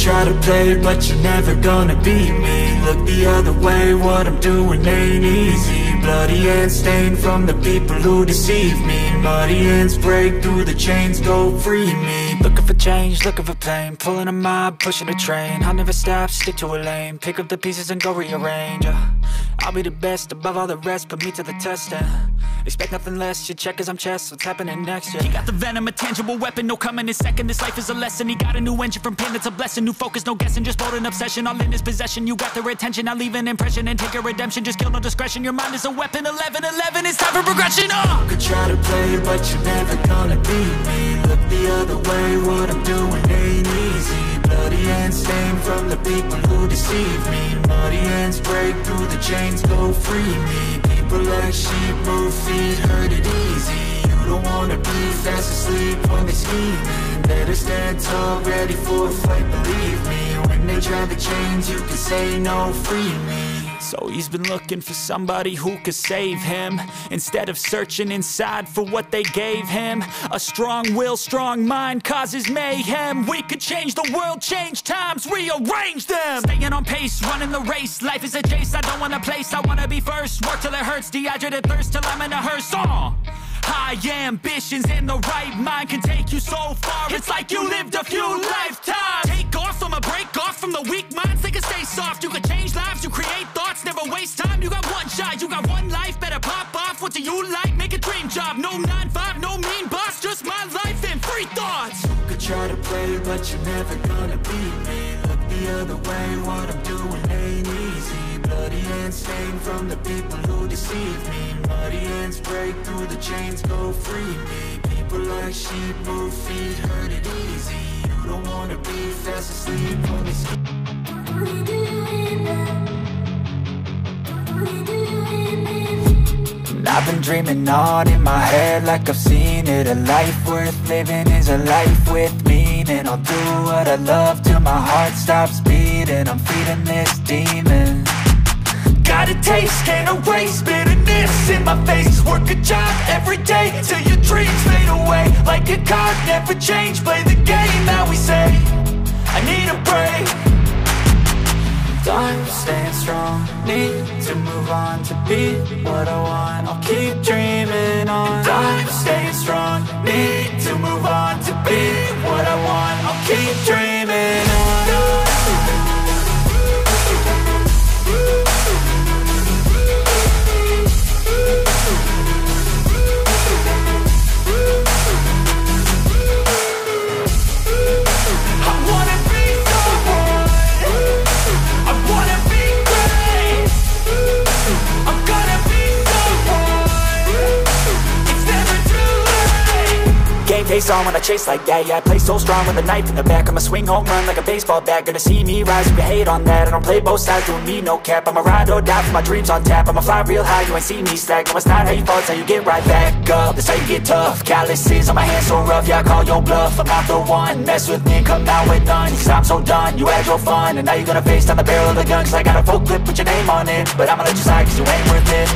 try to play, but you're never gonna beat me. Look the other way, what I'm doing ain't easy. Bloody hands stained from the people who deceive me. Muddy hands break through the chains, go free me. Looking for change, looking for pain, pulling a mob, pushing a train. I'll never stop, stick to a lane, pick up the pieces and go rearrange. I'll be the best above all the rest, put me to the test and expect nothing less. You check as I'm chess, what's happening next? Yeah. He got the venom, a tangible weapon, no coming in second. This life is a lesson. He got a new engine from pain, it's a blessing. New focus, no guessing, just bold and obsession. All in his possession, you got their attention. I leave an impression and take a redemption. Just kill, no discretion. Your mind is a weapon. 11-11, it's time for progression. You could try to play, but you're never gonna beat me. Look the other way, what I'm doing ain't easy. Bloody hands stained from the people who deceive me. Muddy hands break through the chains, go free me. People like sheep move feet, hurt it easy. You don't wanna be fast asleep when they're scheming. Better stand tall, ready for a fight, believe me. When they try the chains, you can say no, free me. So he's been looking for somebody who could save him, instead of searching inside for what they gave him. A strong will, strong mind causes mayhem. We could change the world, change times, rearrange them. Staying on pace, running the race. Life is a chase, I don't want a place. I wanna be first, work till it hurts. Dehydrated thirst till I'm in a hearse. High ambitions and the right mind can take you so far. It's like you lived a few lifetimes. Take off, I'ma break off from the weak minds. They can stay soft, you can change lives, you create thoughts. Never waste time, you got one shot, you got one life. Better pop off, what do you like? Make a dream job, no 9-5, no mean boss. Just my life and free thoughts. You could try to play, but you're never gonna beat me. Look the other way, what I'm doing ain't easy. Bloody hands stained from the people who deceive me. Muddy hands break through the chains, go free me. People like sheep move feet, hurt it easy. You don't wanna be fast asleep on this. I've been dreaming on in my head like I've seen it. A life worth living is a life with meaning. I'll do what I love till my heart stops beating. I'm feeding this demon. Got a taste, can't erase bitterness in my face. Work a job every day till your dreams fade away. Like a card, never change, play the game that we say. I need a break. I'm staying strong, need to move on to be what I want. I'll keep dreaming on. I'm staying strong, need to move on to be what I want. I'll keep dreaming on. Face on when I chase like that. Yeah, I play so strong with a knife in the back. I'ma swing home run like a baseball bat. Gonna see me rise, you can hate on that. I don't play both sides, doing me no cap. I'ma ride or die for my dreams on tap. I'ma fly real high, you ain't see me slack. No, it's not how you fall, it's how you get right back up. That's how you get tough. Calluses on my hands so rough, yeah, I call your bluff. I'm not the one, mess with me and come out with none. Cause I'm so done, you had your fun. And now you're gonna face down the barrel of the gun. Cause I got a full clip with your name on it. But I'ma let you slide cause you ain't worth it.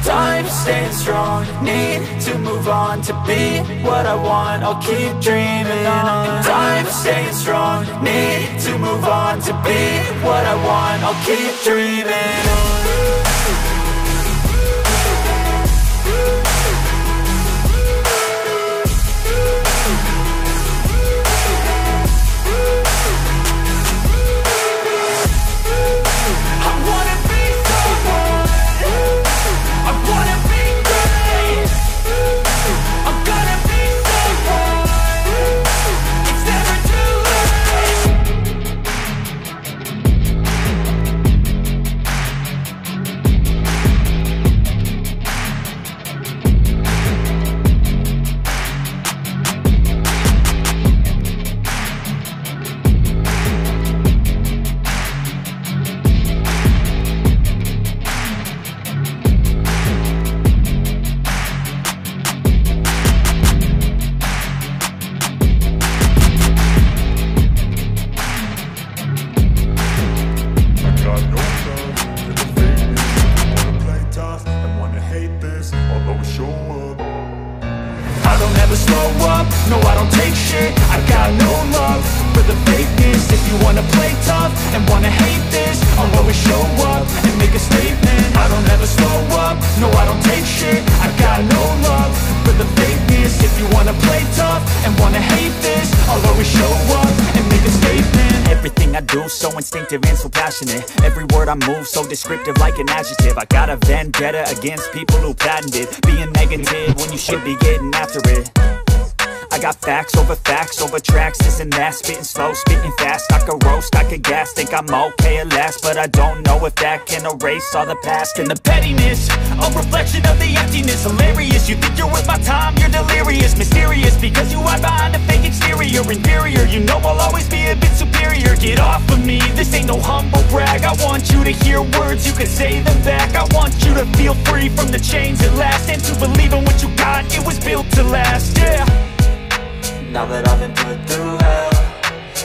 I'm staying strong, need to move on to be what I want. I'll keep dreaming on. I'm staying strong, need to move on to be what I want. I'll keep dreaming on. No, I don't take shit, I got no love for the fakeness. If you wanna play tough and wanna hate this, I'll always show up and make a statement. I don't ever slow up, no I don't take shit. I got no love for the fakeness. If you wanna play tough and wanna hate this, I'll always show up and make a statement. Everything I do so instinctive and so passionate. Every word I move so descriptive like an adjective. I got a vendetta against people who patented being negative when you should be getting after it. I got facts over tracks, this and that. Spitting slow, spitting fast, I could roast, I could gas. Think I'm okay at last, but I don't know if that can erase all the past. And the pettiness, a reflection of the emptiness. Hilarious, you think you're worth my time, you're delirious. Mysterious, because you hide behind a fake exterior. Inferior, you know I'll always be a bit superior. Get off of me, this ain't no humble brag. I want you to hear words, you can say them back. I want you to feel free from the chains at last, and to believe in what you got, it was built to last, yeah. Now that I've been put through hell,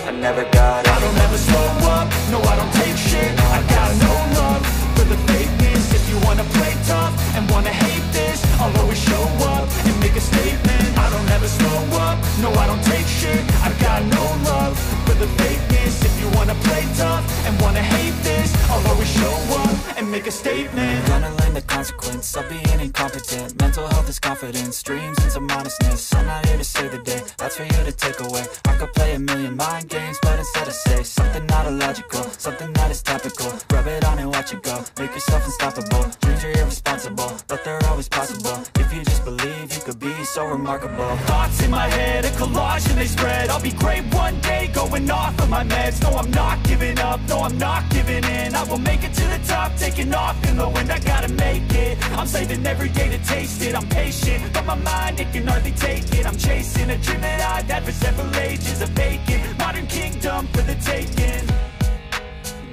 I never got it. I don't ever slow up, no I don't take shit. I got no love for the fakeness. If you wanna play tough and wanna hate this, I'll always show up and make a statement. I don't ever slow up, no I don't take shit. I got no love for the fakeness. If you wanna play tough and wanna hate this, I'll always show up and make a statement. Gonna learn the consequence of being incompetent. Mental health is confidence, dreams and some honestness. I'm not here to save the day, that's for you to take away. I could play a million mind games, but instead I say something not illogical, something that is topical. Rub it on and watch it go, make yourself unstoppable. Dreams are irresponsible, but they're always possible. If you just believe, you could be so remarkable. Thoughts in my head, a collage and they spread. I'll be great one day, going off of my meds. No, I'm not giving up, no, I'm not giving in. I will make it to the top, taking off in the wind. I gotta make it, I'm saving every day to taste it. I'm patient, but my mind, it can hardly take it. I'm chasing a dream that I've had for several ages. A vacant, modern kingdom for the taking.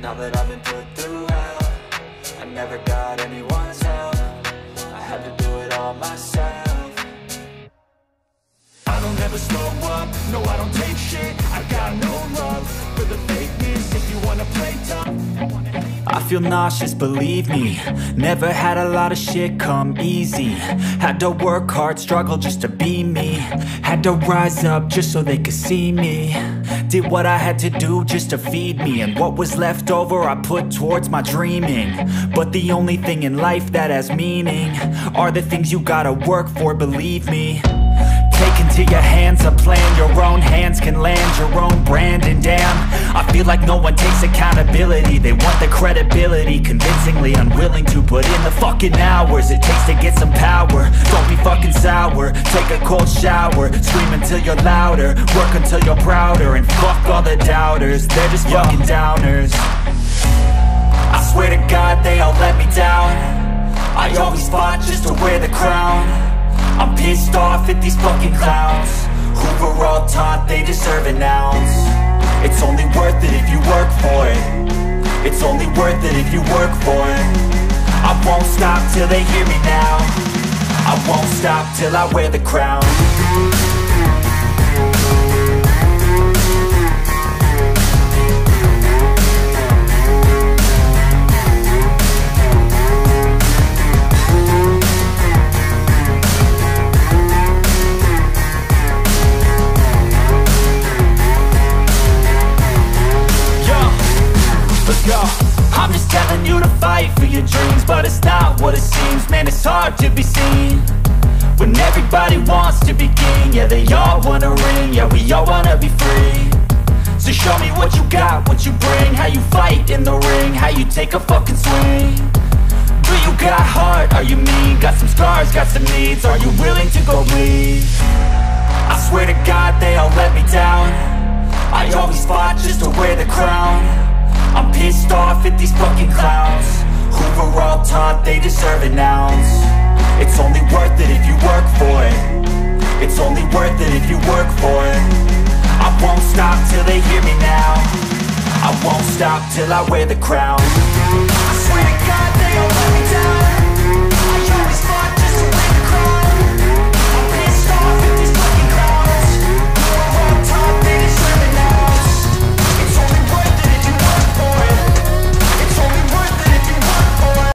Now that I've been put through hell, I never got anyone's help. I had to do it all myself. I don't ever slow up, no I don't take shit. I got no love for the fakeness. If you wanna play tough, I feel nauseous, believe me. Never had a lot of shit come easy. Had to work hard, struggle just to be me. Had to rise up just so they could see me. Did what I had to do just to feed me, and what was left over I put towards my dreaming. But the only thing in life that has meaning are the things you gotta work for, believe me. Take into your hands a plan, your own hands can land your own brand. And damn, I feel like no one takes accountability. They want the credibility, convincingly unwilling to put in the fucking hours it takes to get some power. Don't be fucking sour, take a cold shower. Scream until you're louder, work until you're prouder. And fuck all the doubters, they're just fucking downers. I swear to God they all let me down. I always fought just to wear the crown. I'm pissed off at these fucking clowns who were all taught they deserve an ounce. It's only worth it if you work for it. It's only worth it if you work for it. I won't stop till they hear me now. I won't stop till I wear the crown. I'm just telling you to fight for your dreams, but it's not what it seems. Man, it's hard to be seen when everybody wants to be king. Yeah, they all wanna ring, yeah, we all wanna be free. So show me what you got, what you bring, how you fight in the ring, how you take a fucking swing. Do you got heart, are you mean? Got some scars, got some needs, are you willing to go bleed? I swear to God they all let me down. I always fought just to wear the crown. I'm pissed off at these fucking clowns who were all taught they deserve an ounce. It's only worth it if you work for it. It's only worth it if you work for it. I won't stop till they hear me now. I won't stop till I wear the crown. I swear to God they all let me down.